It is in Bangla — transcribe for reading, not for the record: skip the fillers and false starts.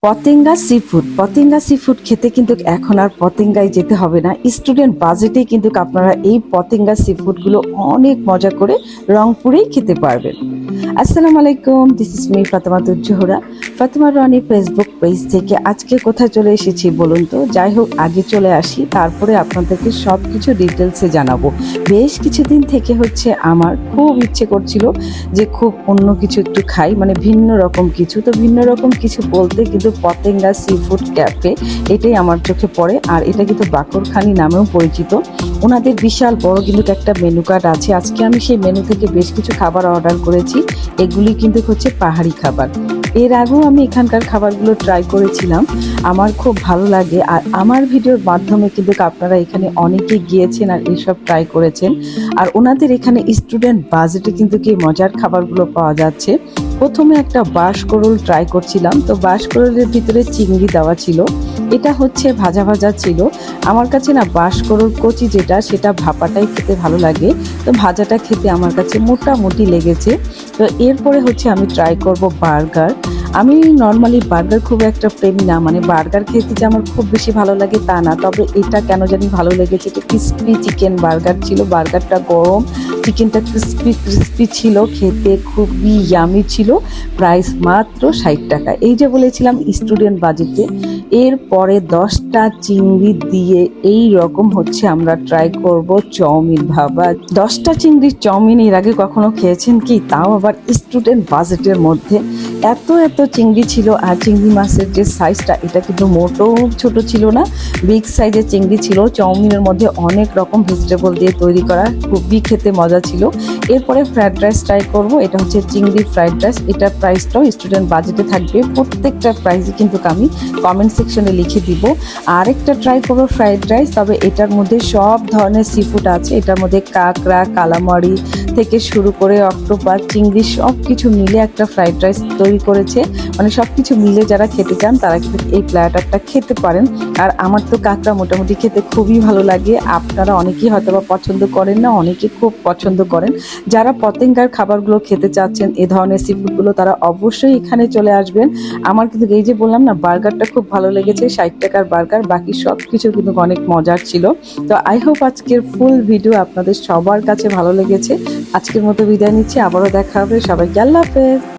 পতেঙ্গা সি ফুড খেতে কিন্তু এখন আর পতেঙ্গায় যেতে হবে না। স্টুডেন্ট বাজেটে কিন্তু আপনারা এই পতেঙ্গা সি ফুডগুলো অনেক মজা করে রংপুরেই খেতে পারবেন। আসসালামু আলাইকুম, this is me Fatema Zohra, Fatema Rony Facebook page থেকে। আজকে কোথায় চলে এসেছি বলুন তো? যাই হোক, আগে চলে আসি, তারপরে আপনাদেরকে সব কিছু ডিটেলসে জানাবো। বেশ কিছুদিন থেকে আমার খুব ইচ্ছে করছিল যে খুব অন্য কিছু একটু খাই, মানে ভিন্ন রকম কিছু। তো ভিন্ন রকম কিছু বলতে কিন্তু পতেঙ্গা সি ফুড ক্যাফে এটাই আমার চোখে পড়ে, আর এটা কিন্তু বাকরখানি নামেও পরিচিত। ওনাদের বিশাল বড় কিন্তু একটা মেনু কার্ড আছে। আজকে আমি সেই মেনু থেকে বেশ কিছু খাবার অর্ডার করেছি। এগুলি কিন্তু পাহাড়ি খাবার। এর আগেও আমি এখানকার খাবারগুলো ট্রাই করেছিলাম, আমার খুব ভালো লাগে। আর আমার ভিডিওর মাধ্যমে কিন্তু আপনারা এখানে অনেকে গিয়েছেন আর এইসব ট্রাই করেছেন। আর ওনাদের এখানে স্টুডেন্ট বাজেটে কিন্তু কি মজার খাবারগুলো পাওয়া যাচ্ছে। প্রথমে একটা বাঁশকরোল ট্রাই করছিলাম, তো বাঁশকরোলের ভিতরে চিংড়ি দেওয়া ছিল। এটা ভাজা ভাজা ছিল। আমার কাছে না বাঁশকরোল কচি যেটা, সেটা ভাপাটাই খেতে ভালো লাগে। তো ভাজাটা খেতে আমার কাছে মোটামুটি লেগেছে। তো এরপরে আমি ট্রাই করব বার্গার। আমি নর্মালি বার্গার খুব একটা প্রেমী না, মানে বার্গার খেতে যে আমার খুব বেশি ভালো লাগে তা না। তবে এটা কেন জানি ভালো লেগেছে। এটা ক্রিস্পি চিকেন বার্গার ছিল, বার্গারটা গরম, চিকেনটা ক্রিস্পি ক্রিস্পি ছিল, খেতে খুবই ইয়ামি ছিল। প্রাইস মাত্র 60 টাকা। এই যে বলেছিলাম স্টুডেন্ট বাজেটে। এরপরে 10টা চিংড়ি দিয়ে এই রকম আমরা ট্রাই করব চাউমিন। ভাবা, 10টা চিংড়ির চাউমিন এর আগে কখনো খেয়েছেন কি? তাও আবার স্টুডেন্ট বাজেটের মধ্যে। এত এত চিংড়ি ছিল। আর চিংড়ি মাছের যে সাইজটা, এটা কিন্তু মোটেও ছোট ছিল না, বিগ সাইজের চিংড়ি ছিল। চাউমিনের মধ্যে অনেক রকম ভেজিটেবল দিয়ে তৈরি করা, খুবই খেতে মজা ছিল। এরপরে ফ্রাইড রাইস ট্রাই করব। এটা চিংড়ি ফ্রাইড রাইস। এটার প্রাইসটাও স্টুডেন্ট বাজেটে থাকবে। প্রত্যেকটা প্রাইসই কিন্তু আমি কমেন্ট সেকশনে লিখে দিব। আরেকটা ট্রাই করবো ফ্রাইড রাইস, তবে এটার মধ্যে সব ধরনের সি ফুড আছে। এটার মধ্যে কাঁকড়া, কালামারি থেকে শুরু করে অক্টোপাস, চিংড়ি সব কিছু মিলে একটা ফ্রাইড রাইস তৈরি করেছে। মানে সব কিছু মিলে যারা খেতে চান তারা কিন্তু এই প্ল্যাটারটা খেতে পারেন। আর আমার তো কাঁকড়া মোটামুটি খেতে খুবই ভালো লাগে। আপনারা অনেকেই হয়তো বা পছন্দ করেন না, অনেকে খুব পছন্দ করেন। যারা পতেঙ্গার খাবারগুলো খেতে চাচ্ছেন, এ ধরনের সি ফুডগুলো, তারা অবশ্যই এখানে চলে আসবেন। আমার কিন্তু এই যে বললাম না, বার্গারটা খুব ভালো লেগেছে, 60 টাকার বার্গার। বাকি সব কিছু কিন্তু অনেক মজার ছিল। তো আই হোপ আজকের ফুল ভিডিও আপনাদের সবার কাছে ভালো লেগেছে। আজকের মতো বিদায় নিচ্ছি, আবারও দেখা হবে। সবাইকে আল্লাহ হাফেজ।